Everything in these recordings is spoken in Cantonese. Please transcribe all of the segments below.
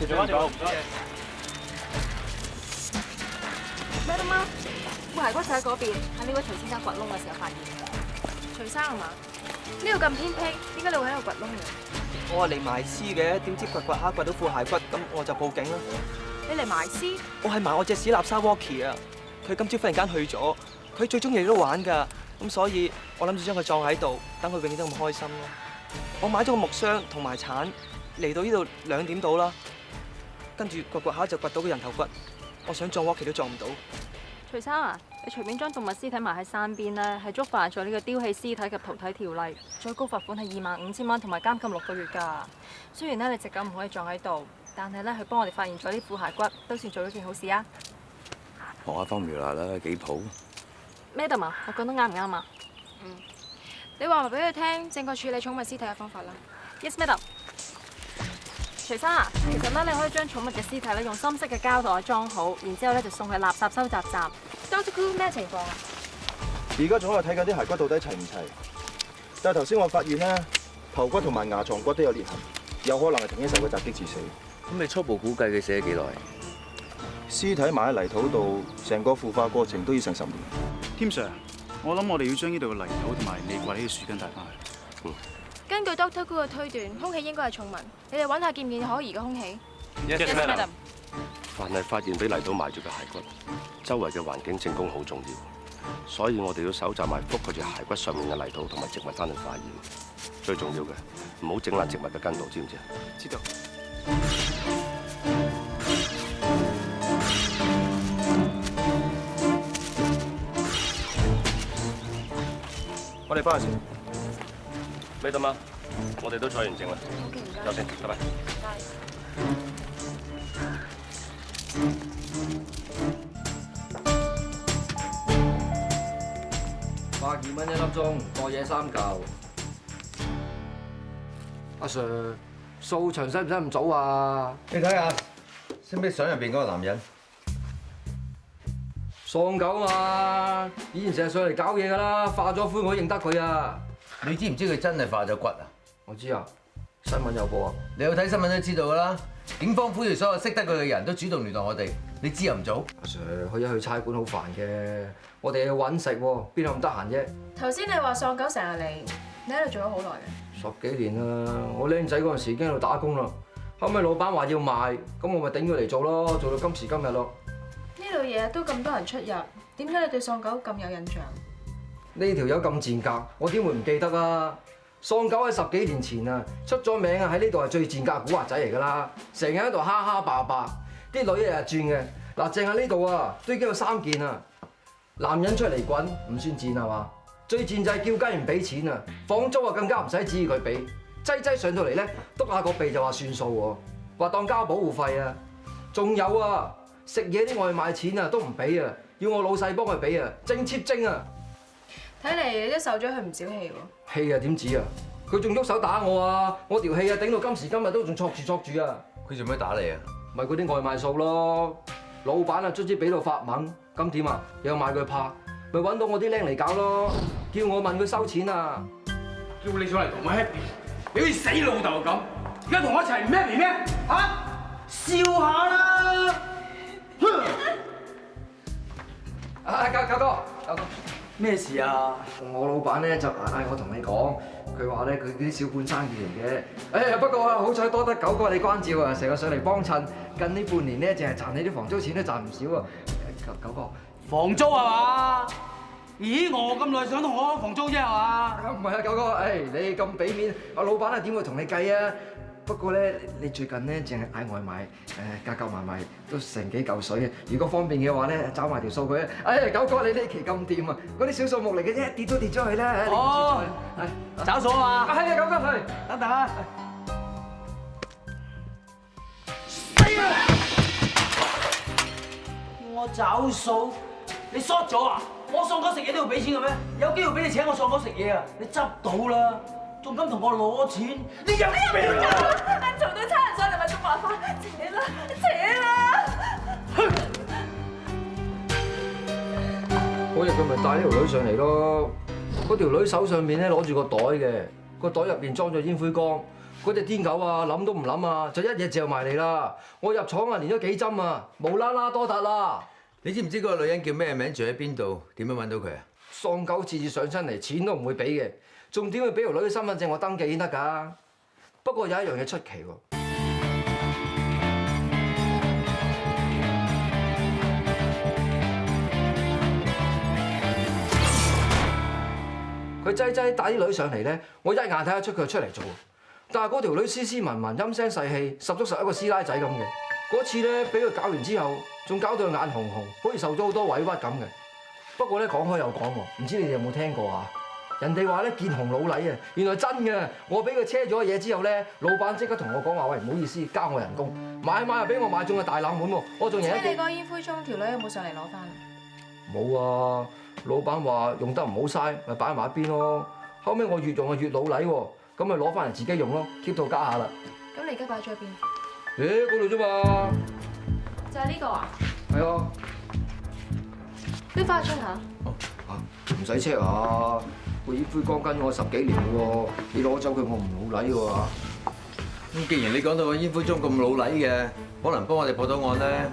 做翻條路，唔該。咩啦媽？副骸骨就喺嗰邊，喺呢個徐先生掘窿嘅時候發現。徐生係嘛？呢度咁偏僻，點解你會喺度掘窿嘅？我係嚟埋屍嘅，點知掘下掘到副骸骨，咁我就報警啦。你嚟埋屍？我係埋我隻史納沙 Walkie 啊！佢今朝忽然間去咗，佢最中意都玩㗎，咁所以我諗住將佢葬喺度，等佢永遠都咁開心咯。我買咗個木箱同埋鏟，嚟到呢度2點到啦，跟住掘下就掘到個人頭骨，我想撞 Walkie 都撞唔到。徐生啊，你隨便將動物屍體埋喺山邊咧，係觸犯咗呢個丟棄屍體及屠體條例，最高罰款係25,000蚊同埋監禁6個月㗎。雖然咧你隻狗唔可以葬喺度，但係咧佢幫我哋發現咗啲副骸骨，都算做咗件好事啊！學下方苗啦，幾普。 Madam 啊，我講得啱唔啱啊？你話埋俾佢聽正確處理寵物屍體嘅方法啦。 Yes, Madam。徐生啊，其實咧你可以將寵物嘅屍體咧用深色嘅膠袋裝好，然之後咧就送去垃圾收集站。Dr. Cool 咩情況啊？而家仲喺度睇緊啲骸骨到底齊唔齊，但係頭先我發現咧，頭骨同埋牙床骨都有裂痕，有可能係同一受嘅襲擊致死。咁你初步估計佢死咗幾耐？屍體埋喺泥土度，成個腐化過程都要成10年。添 Sir， 我諗我哋要將呢度嘅泥土同埋未掘起嘅樹根帶翻去。根據 Dr. Cool 嘅推斷，兇器應該係寵物。你哋揾下見唔見可疑嘅兇器 Yes, Madam。凡係發現俾泥土埋住嘅骸骨，周圍嘅環境證供好重要，所以我哋要搜集埋覆蓋住骸骨上面嘅泥土同埋植物翻去化驗。最重要嘅，唔好整爛植物嘅根部，知唔知啊？知道。我哋翻去先。咩得嘛？我哋都採完證啦。OK，唔該。走先，拜拜。120蚊1粒鐘，過夜3嚿。阿 Sir， 掃場使唔使咁早啊？你睇下，識唔識相入邊嗰個男人？喪狗嘛，以前成日上嚟搞嘢㗎啦，化咗灰我都認得佢啊！你知唔知佢真係化咗骨啊？我知啊，新聞有報啊。你有睇新聞都知道㗎啦。警方呼籲所有識得佢嘅人都主動聯絡我哋，你知又唔做？阿 Sir， 去一去差館好煩嘅，我哋要揾食喎，邊有咁得閒啫？頭先你話喪狗成日嚟，你喺度做咗好耐嘅。 10幾年啦，我僆仔嗰陣時已經喺度打工啦，後尾老闆話要賣，咁我咪頂佢嚟做咯，做到今時今日咯。呢度日日都咁多人出入，點解你對喪狗咁有印象？呢條友咁賤格，我點會唔記得啊？喪狗喺10幾年前啊，出咗名啊，喺呢度係最賤格古惑仔嚟㗎啦，成日喺度蝦蝦霸霸，啲女日日轉嘅。嗱，淨係呢度啊，都已經有3件啊。男人出嚟滾唔算賤係嘛？最賤就係叫雞唔俾錢啊，房租啊更加唔使指意佢俾，擠上到嚟咧，篤下個鼻就話算數喎，話當交保護費啊。仲有啊，食嘢啲外賣錢啊都唔俾啊，要我老細幫佢俾啊，正切精啊！睇嚟你都受咗佢唔少氣喎。氣啊點止啊！佢仲喐手打我啊！我條氣啊頂到今時今日都仲戳住啊！佢做咩打你啊？咪嗰啲外賣數咯，老闆啊卒之俾到發懵，咁點啊？又買佢怕，咪揾到我啲僆嚟搞咯，叫我問佢收錢啊！叫你上嚟同我 happy， 你好似死老豆咁，而家同我一齊唔 happy 咩？嚇，笑下啦！教哥，咩事啊？我老闆咧就嗌我同你講，佢話咧佢啲小本生意嚟嘅。不過啊，好彩多得9個你關照啊，成日上嚟幫襯。近呢半年咧，淨係賺你啲房租錢都賺唔少啊。9個。房租係嘛？咦，我咁耐想同我房租啫係嘛？唔係啊，9哥，你咁俾面，阿老闆啊點會同你計啊？不過咧，你最近咧淨係嗌外賣，夾埋都成幾嚿水嘅。如果方便嘅話咧，找埋條數佢啊。9哥你呢期咁掂啊，嗰啲小數目嚟嘅啫，跌都跌咗去啦。哦，找數啊嘛。係啊，9哥係。等等啊。我找數，你 short 咗啊？我喪狗食嘢都要俾錢嘅咩？有機會俾你請我喪狗食嘢啊？你執到啦，仲敢同我攞錢？你有病啊！做到差人上嚟咪仲麻煩，扯啦！嗰日佢咪帶呢條女上嚟咯，嗰條女手上面咧攞住個袋嘅，個袋入邊裝咗煙灰缸，嗰嗰隻癲狗啊，諗都唔諗啊，就一嘢嚼埋嚟啦！我入廠啊，連咗幾針啊，無啦啦多達啦！你知唔知嗰個女人叫咩名？住喺邊度？點樣揾到佢啊？喪狗次次上親嚟，錢都唔會俾嘅，仲點會俾條女嘅身份證我登記先得㗎？不過有一樣嘢出奇喎。佢擠擠帶啲女上嚟咧，我一眼睇得出佢出嚟做。但係嗰條女斯斯文文、陰聲細氣，十足十一個師奶仔咁嘅。嗰次咧，俾佢搞完之後，仲搞到佢眼紅紅，好似受咗好多委屈咁嘅。不過咧，講開又講喎，唔知你哋有冇聽過啊？人哋話咧，見紅老禮啊，原來真嘅。我俾佢車咗嘢之後咧，老闆即刻同我講話：喂，唔好意思，加我人工。買又俾我買中個大冷門喎，我仲贏一。你個煙灰盅條女有冇上嚟攞翻？冇啊！老闆話用得唔好嘥，咪擺埋一邊咯。後尾我越用就越老禮喎，咁咪攞翻嚟自己用咯 ，keep 到家下啦。咁你而家擺咗喺邊？嗰度啫嘛。就係呢個啊？係啊。你翻去 check 下。唔使 check 啊！個煙灰缸跟我10幾年喎，你攞走佢我唔老禮喎。咁既然你講到個煙灰盅咁老禮嘅，可能幫我哋破到案咧。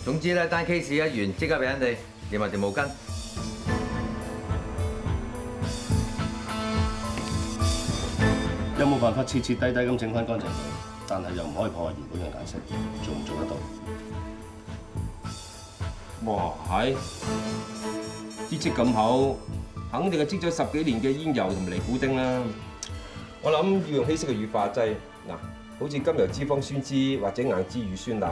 總之咧，單 case 一完，即刻俾人哋連埋條毛巾。有冇辦法徹徹底底咁整翻乾淨佢？但係又唔可以破壞原本嘅顏色，做唔做得到？哇，係啲積咁厚，肯定係積咗10幾年嘅煙油同埋尼古丁啦。我諗要用稀釋嘅乳化劑，嗱，好似甘油脂肪酸酯或者硬脂乳酸鈉，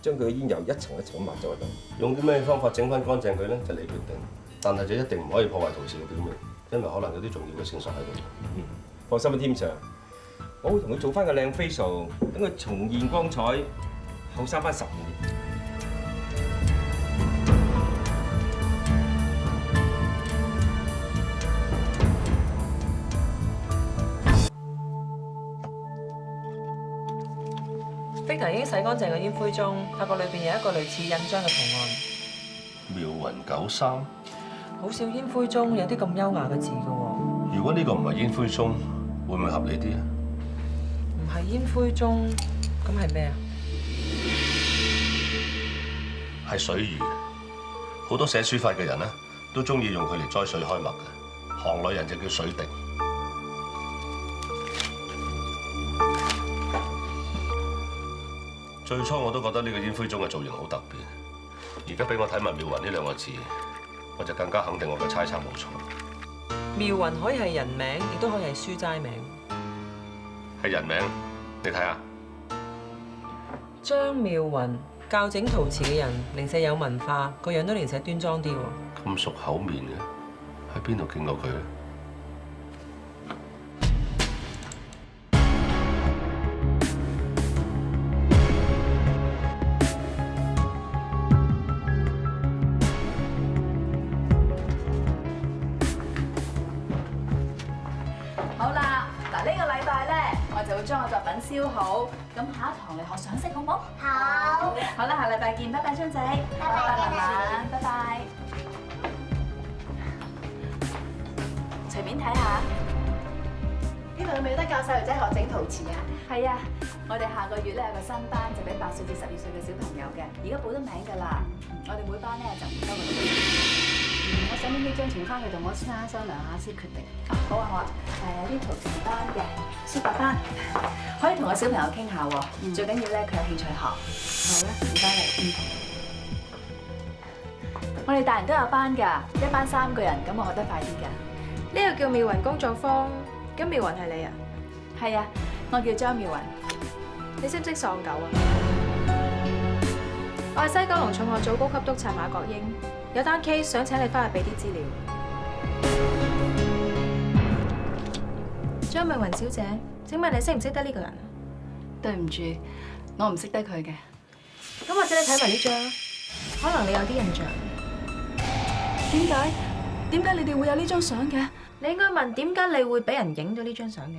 將佢嘅煙油一層一層咁抹走就得。用啲咩方法整翻乾淨佢咧，就你決定。但係就一定唔可以破壞陶瓷嘅表面，因為可能有啲重要嘅線索喺度。放心啦，添 Sir，我會同佢做翻個靚 facial，等佢重現光彩，後生翻10年。Victor 已經洗乾淨個煙灰盅，發覺裏邊有一個類似印章嘅圖案。妙雲93，好少煙灰盅有啲咁優雅嘅字㗎喎。如果呢個唔係煙灰盅，會唔會合理啲啊？唔係煙灰盅，咁係咩啊？係水魚。好多寫書法嘅人咧，都中意用佢嚟栽水開墨嘅。行內人就叫水滴。最初我都覺得呢個煙灰盅嘅造型好特別，而家俾我睇埋妙雲呢2個字，我就更加肯定我嘅猜測冇錯。妙雲可以係人名，亦都可以係書齋名。係人名，你睇下。張妙雲，教整陶瓷嘅人，零舍有文化，個樣都零舍端莊啲喎。咁熟口面嘅，喺邊度見過佢咧？將我作品燒好，咁下一堂你學上色好唔好？好。好啦，下禮拜見，拜拜，張仔。拜拜，文文，拜拜。隨便睇下，呢度有冇得教細路仔學整陶瓷啊？係啊，我哋下個月咧有個新班，就俾8歲至12歲嘅小朋友嘅，而家報得名㗎啦。我哋每班咧就唔多個6個。我想拎呢張錢翻去同我先生商量下先決定。好啊好啊，有啲陶瓷班嘅，書法班，可以同我小朋友傾下喎。最緊要咧佢有興趣學。好啦，唔該你。我哋大人都有班㗎，一班3個人，咁我學得快啲㗎。呢個叫妙雲工作坊，咁妙雲係你啊？係啊，我叫張妙雲。你識唔識喪狗啊？我係西九龍重案組高級督察馬國英，有單 case 想請你翻去俾啲資料。張妙雲小姐，請問你識唔識得呢個人？對唔住，我唔識得佢嘅。咁或者你睇埋呢張，可能你有啲印象。點解？點解你哋會有呢張相嘅？你應該問點解你會俾人影咗呢張相嘅？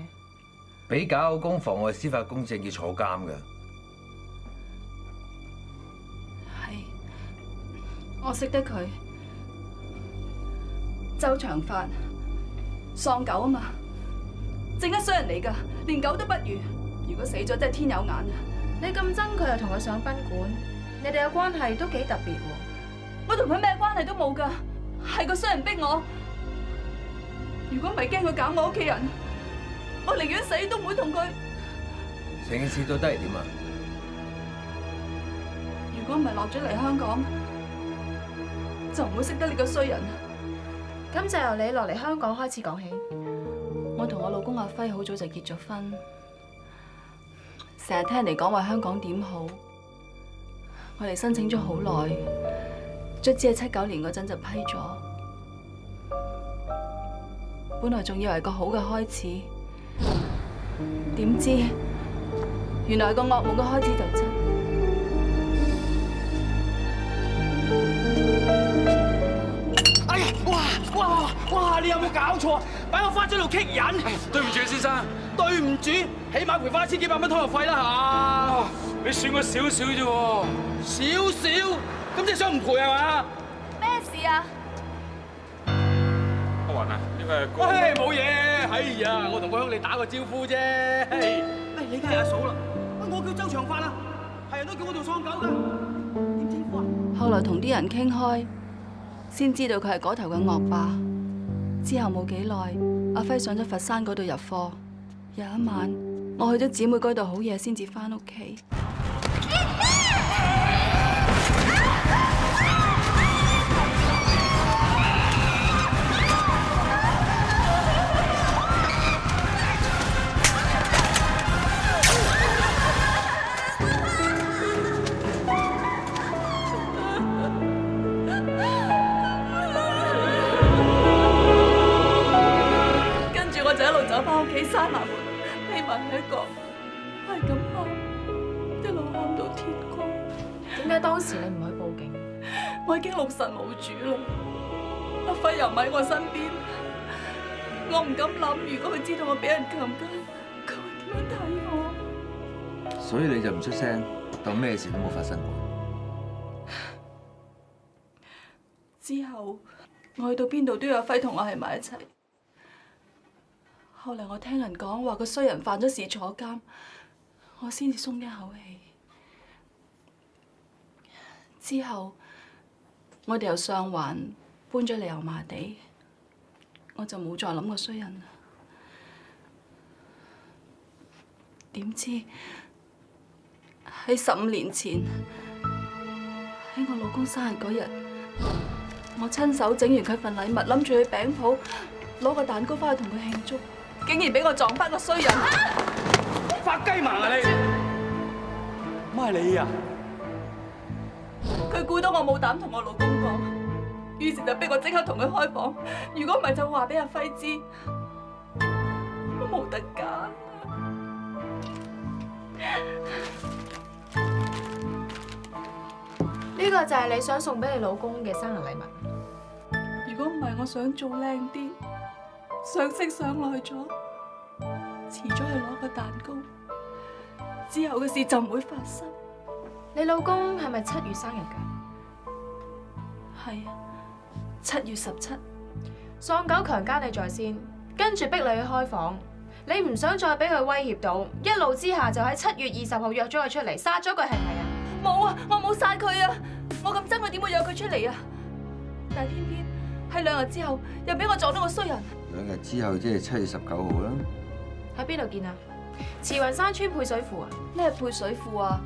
俾搞工妨礙司法公正要坐監㗎。係，我識得佢。周長發，喪狗啊嘛，正一衰人嚟㗎，連狗都不如。如果死咗真係天有眼啊！你咁憎佢又同佢上賓館，你哋嘅關係都幾特別喎。我同佢咩關係都冇㗎，係個衰人逼我。如果唔係驚佢搞我屋企人，我寧願死都唔會同佢。成件事到底係點啊？如果唔係落咗嚟香港，就唔會識得呢個衰人。咁就由你落嚟香港開始講起。我同我老公阿輝好早就結咗婚，成日聽人哋講話香港點好，我哋申請咗好耐，卒之係79年嗰陣就批咗。本來仲以為係個好嘅開始，點知原來係個噩夢嘅開始就真。哎呀！哇！你有冇搞錯啊？擺我花樽度棘人！對唔住先生，對唔住，起碼賠翻1000幾百蚊拖入費啦嚇！你算我少少啫喎，少少，咁即係想唔賠係嘛？咩事啊？阿雲啊，呢個係喂，冇嘢，哎呀，我同個鄉里打個招呼啫。你梗係阿嫂啦，我叫周長發啊，係人都叫我做喪狗㗎，點稱呼啊？後來同啲人傾開，先知道佢係嗰頭嘅惡霸。之後冇幾耐，阿輝上咗佛山嗰度入貨。有一晚，我去咗姊妹嗰度好夜先至翻屋企。走翻屋企，閂埋門，匿埋喺一角，係咁喊，一路喊到天光。點解當時你唔去報警？我已經六神無主啦，阿輝又唔喺我身邊，我唔敢諗，如果佢知道我俾人強姦，佢會點樣睇我？所以你就唔出聲，當咩事都冇發生過。之後我去到邊度都有阿輝同我喺埋一齊。後嚟我聽人講話個衰人犯咗事坐監，我先至鬆一口氣。之後我哋由上環搬咗嚟油麻地，我就冇再諗過衰人啦。點知喺15年前，喺我老公生日嗰日，我親手整完佢份禮物，諗住去餅鋪攞個蛋糕翻去同佢慶祝。竟然俾我撞翻個衰人！發雞盲啊你！乜係你啊？佢估到我冇膽同我老公講，於是就逼我即刻同佢開房。如果唔係就會話俾阿輝知，我冇得揀。呢個就係你想送俾你老公嘅生日禮物。如果唔係我想做靚啲，上色上耐咗，遲咗去攞個蛋糕，之後嘅事就唔會發生。你老公係咪7月生日㗎？係啊，7月17。喪狗強姦你在先，跟住逼你去開房，你唔想再俾佢威脅到，一怒之下就喺7月20號約咗佢出嚟，殺咗佢係咪啊？冇啊，我冇殺佢啊！我咁憎佢點會約佢出嚟啊？但係偏偏喺2日之後，又俾我撞到個衰人。2日之後即係7月19號啦。喺邊度見啊？慈雲山村配水庫啊？咩配水庫啊？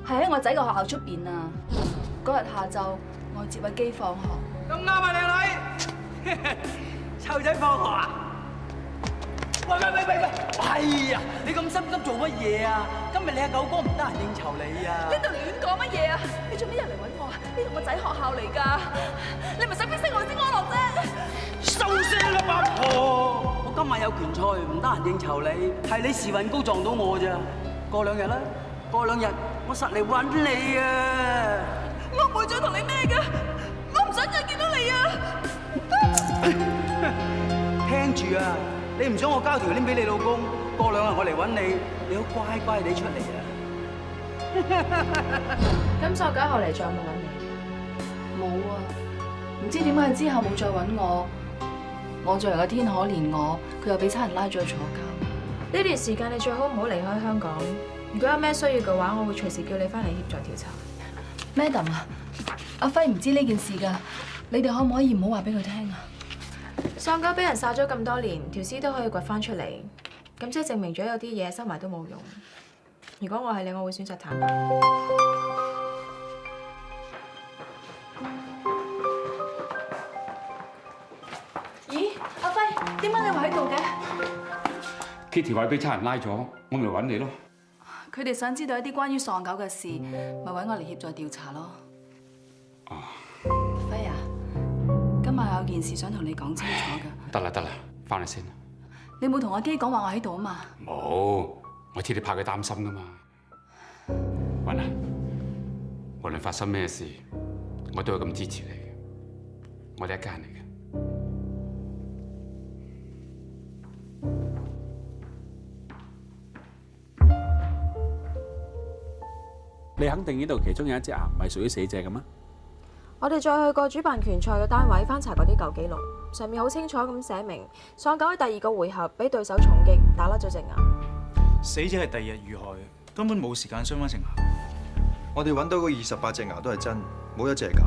係喺我仔個學校出邊啊！嗰日下晝我接阿基放學。咁啱啊，靚女！湊仔放學啊？喂！哎呀，你咁心急做乜嘢啊？今日你阿九哥唔得閒應酬你啊！呢度亂講乜嘢啊？你做咩入嚟揾我啊？呢度我仔學校嚟㗎，你咪使邊識我先安樂啫！收聲啦，八婆！我今晚有拳賽，唔得閒應酬你，係你時運高撞到我咋？過2日啦，過2日我實嚟揾你啊！我唔會再同你咩㗎，我唔想再見到你啊！聽住啊！你唔想我交條鏈俾你老公，過2日我嚟揾你，你好乖乖地出嚟啊！咁喪狗後嚟仲有冇揾你？冇啊，唔知點解之後冇再揾我。我作為個天可憐我，佢又俾差人拉咗去坐監。呢段時間你最好唔好離開香港。如果有咩需要嘅話，我會隨時叫你翻嚟協助調查。 Madam 啊，阿輝唔知呢件事㗎，你哋可唔可以唔好話俾佢聽啊？喪狗俾人殺咗咁多年，條屍都可以掘翻出嚟，咁即係證明咗有啲嘢收埋都冇用。如果我係你，我會選擇坦白。咦，阿輝，點解你會喺度嘅？ Kitty 話俾差人拉咗，我咪揾你咯。佢哋想知道一啲關於喪狗嘅事，咪揾我嚟協助調查咯。輝啊，今日有件事想同你講清楚㗎。得啦，翻嚟先。你冇同阿基講話我喺度啊嘛？冇，我知你怕佢擔心噶嘛。雲啊，無論發生咩事，我都會咁支持你嘅。我哋一家人嚟嘅。 你肯定呢度其中有一隻牙唔係屬於死者嘅咩？我哋再去過主辦拳賽嘅單位翻查嗰啲舊記錄，上面好清楚咁寫明，喪狗喺第2個回合俾對手重擊，打甩咗隻牙。死者係第2日遇害嘅，根本冇時間鑲翻成牙。我哋揾到嗰28隻牙都係真，冇一隻係假。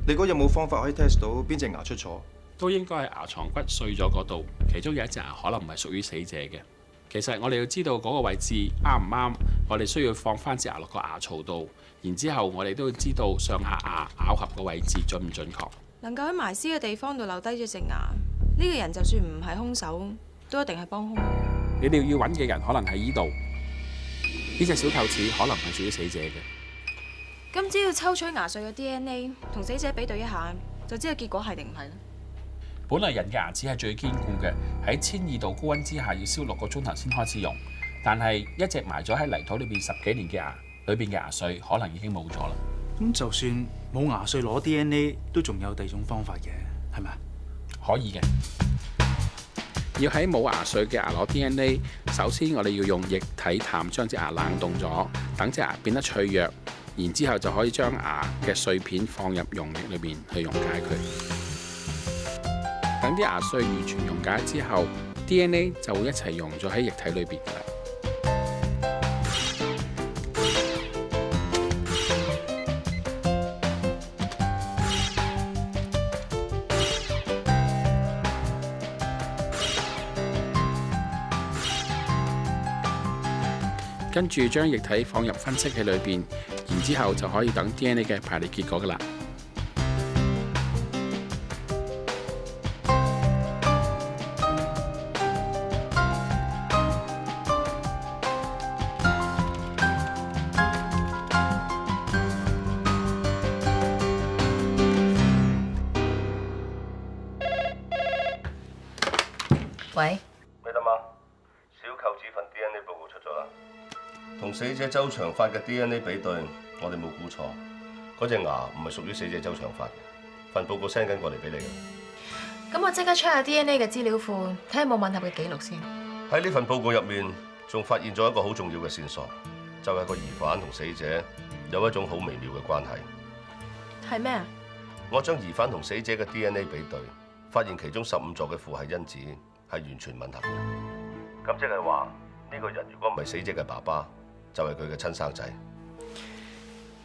你嗰有冇方法可以 test 到邊隻牙出錯？都應該係牙床骨碎咗嗰度，其中有一隻牙可能唔係屬於死者嘅。其實我哋要知道嗰個位置啱唔啱，我哋需要放翻隻牙落個牙槽度，然之後我哋都要知道上下牙咬合個位置準唔準確。能夠喺埋屍嘅地方度留低咗隻牙，呢個人就算唔係兇手，都一定係幫兇。你哋要揾嘅人可能喺呢度，呢隻小臼齒可能係屬於死者嘅。咁只要抽取牙碎嘅 DNA 同死者比對一下，就知道結果係定唔係啦。本來人嘅牙齒係最堅固嘅，喺1200度高溫之下要燒6個鐘頭先開始用。但係一隻埋咗喺泥土裏邊10幾年嘅牙，裏邊嘅牙髓可能已經冇咗啦。咁就算冇牙髓攞 DNA， 都仲有第2種方法嘅，係咪啊？可以嘅。要喺冇牙髓嘅牙攞 DNA， 首先我哋要用液體淡將隻牙冷凍咗，等隻牙變得脆弱，然之後就可以將牙嘅碎片放入溶液裏邊去溶解佢。等啲牙碎完全溶解之後 ，DNA 就會一齊溶咗喺液體裏邊㗎啦。跟住將液體放入分析器裏邊，然之後就可以等 DNA 嘅排列結果㗎啦。喂，咩得嘛？小舅子份 DNA 報告出咗啦，同死者周長發嘅 DNA 比對，我哋冇估錯，嗰隻牙唔係屬於死者周長發嘅。份報告 send 緊過嚟俾你嘅。咁我即刻 check 下 DNA 嘅資料庫，睇下有冇吻合嘅記錄先。喺呢份報告入面，仲發現咗一個好重要嘅線索，就係個疑犯同死者有一種好微妙嘅關係。係咩啊？我將疑犯同死者嘅 DNA 比對，發現其中15座嘅父系因子係完全吻合嘅。咁即係話呢個人如果唔係死者嘅爸爸，就係佢嘅親生仔。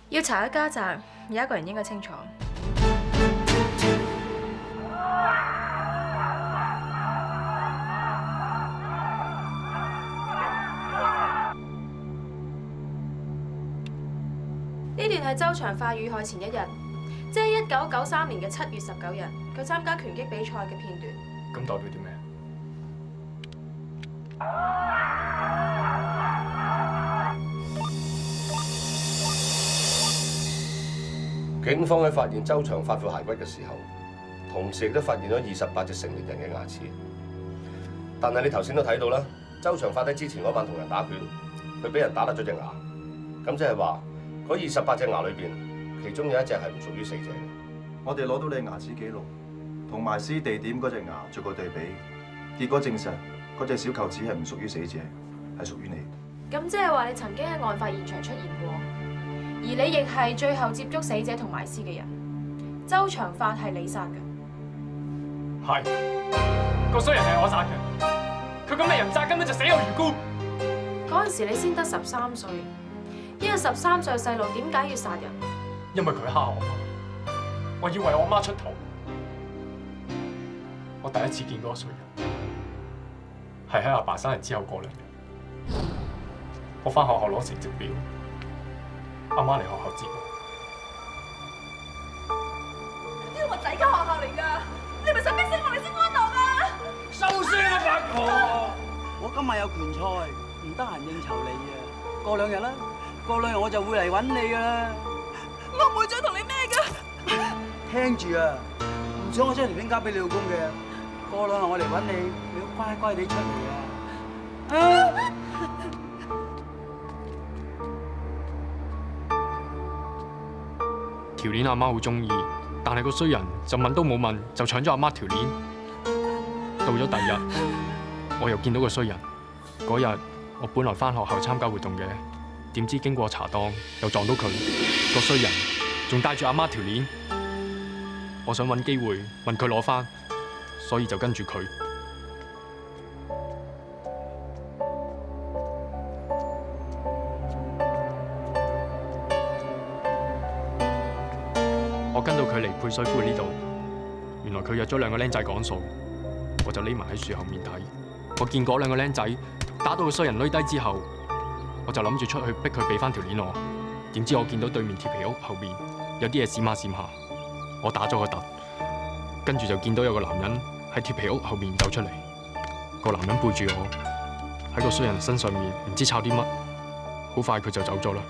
要查一家宅，有一個人應該清楚。呢段係周長發遇害前1日，即係1993年嘅7月19日，佢參加拳擊比賽嘅片段。咁代表啲咩？警方喺發現周長發副骸骨嘅時候，同時亦都發現咗28隻成年人嘅牙齒。但係你頭先都睇到啦，周長發喺之前嗰晚同人打拳，佢俾人打甩咗隻牙。咁即係話嗰28隻牙裏邊，其中有一隻係唔屬於死者嘅。我哋攞到你牙齒記錄同埋屍地點嗰隻牙做個對比，結果證實嗰隻小臼齒係唔屬於死者，係屬於你。咁即係話你曾經喺案發現場出現過，而你亦係最後接觸死者同埋屍嘅人。周長發係你殺嘅。係，個衰人係我殺嘅，佢咁嘅人渣根本就死有餘辜。嗰陣時你先得13歲，一個13歲嘅細路點解要殺人？因為佢蝦我媽，我要為我媽出頭。我第一次見嗰個衰人，係喺阿爸生日之後過2日。我返學校攞成績表，阿媽嚟學校接我。呢個我仔間學校嚟㗎，你咪想逼死我哋先安樂啊！收聲啊，八婆！我今日有拳賽，唔得閒應酬你啊。過2日啦，過2日我就會嚟揾你㗎啦。我唔會再同你咩㗎。聽住啊，唔想我將條片交俾你老公嘅。過2日我嚟揾你，你要乖乖地出嚟啊！條鏈阿媽好中意，但係個衰人就問都冇問就搶咗阿媽條鏈。到咗第2日，我又見到個衰人。嗰日我本來返學校參加活動嘅，點知經過茶檔又撞到佢。個衰人仲帶住阿媽條鏈，我想揾機會問佢攞返，所以就跟住佢。我跟到佢嚟配水庫呢度，原來佢約咗2個僆仔講數，我就匿埋喺樹後面睇。我見嗰2個僆仔打到個衰人攣低之後，我就諗住出去逼佢俾翻條鏈我。點知我見到對面鐵皮屋後面有啲嘢閃下閃下，我打咗個突，跟住就見到有個男人喺鐵皮屋後面走出嚟。個男人背住我喺個衰人身上面，唔知抄啲乜，好快佢就走咗啦。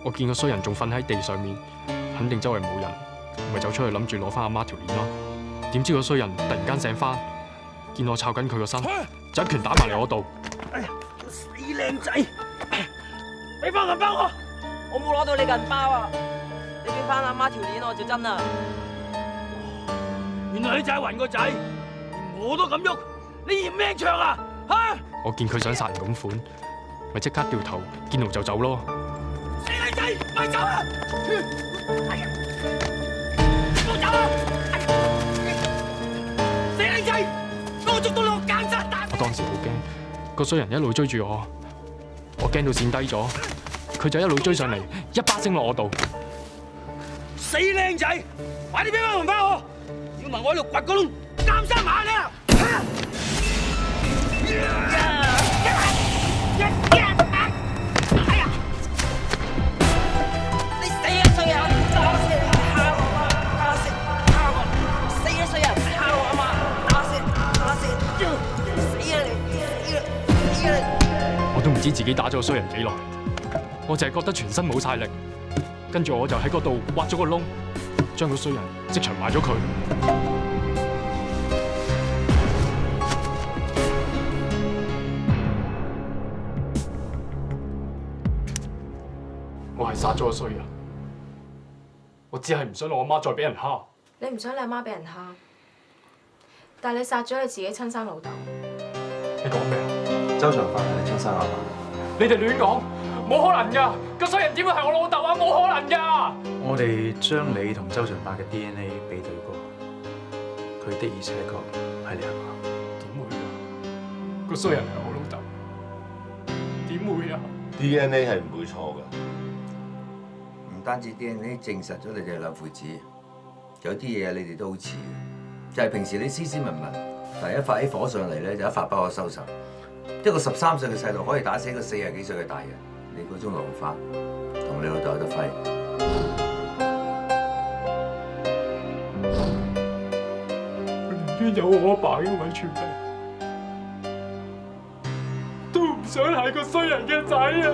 我見個衰人仲瞓喺地上面，肯定周圍冇人。咪走出去諗住攞翻阿媽條鏈咯，點知個衰人突然間醒翻，見我抄緊佢個身，就一拳打埋嚟我度。哎呀，死靚仔！俾翻銀包我冇攞到你銀包啊！你俾翻阿媽條鏈我就真啦。原來你就係雲個仔，連我都咁喐，你嫌命長啊？嚇！我見佢想殺人咁款，咪即刻掉頭見路就走咯。死靚仔，咪走啊！哎呀！走啊！死靚仔，我捉到你，我奸殺打！我當時好驚，個衰人一路追住我，我驚到跣低咗，佢就一路追上嚟，一巴聲落我度。死靚仔，快啲俾翻銀包我！要唔係我喺度掘個窿，監生埋你啊！你死啊衰人！我都唔知自己打咗個衰人幾耐，我淨係覺得全身冇晒力，跟住我就喺嗰度挖咗個窿，將個衰人即場埋咗佢。我係殺咗個衰人，我只係唔想我阿媽再俾人蝦。你唔想你阿媽俾人蝦，但係你殺咗你自己親生老豆。你講咩啊？周長發係你親生阿爸。你哋亂講，冇可能㗎！個衰人點會係我老豆啊？冇可能㗎！我哋將你同周長發嘅 DNA 比對過，佢的而且確係你阿媽。點會啊？個衰人係我老豆，點會啊 ？DNA 係唔會錯㗎。唔單止 DNA 證實咗你哋係兩父子，有啲嘢你哋都好似，就係平時你斯斯文文，但係一發起火上嚟咧，就一發不可收拾。一個13歲嘅細路可以打死一個40幾歲嘅大人，你嗰種諗法同你老豆有得揮。寧願有我阿爸嘅遺傳病，都唔想係個衰人嘅仔啊！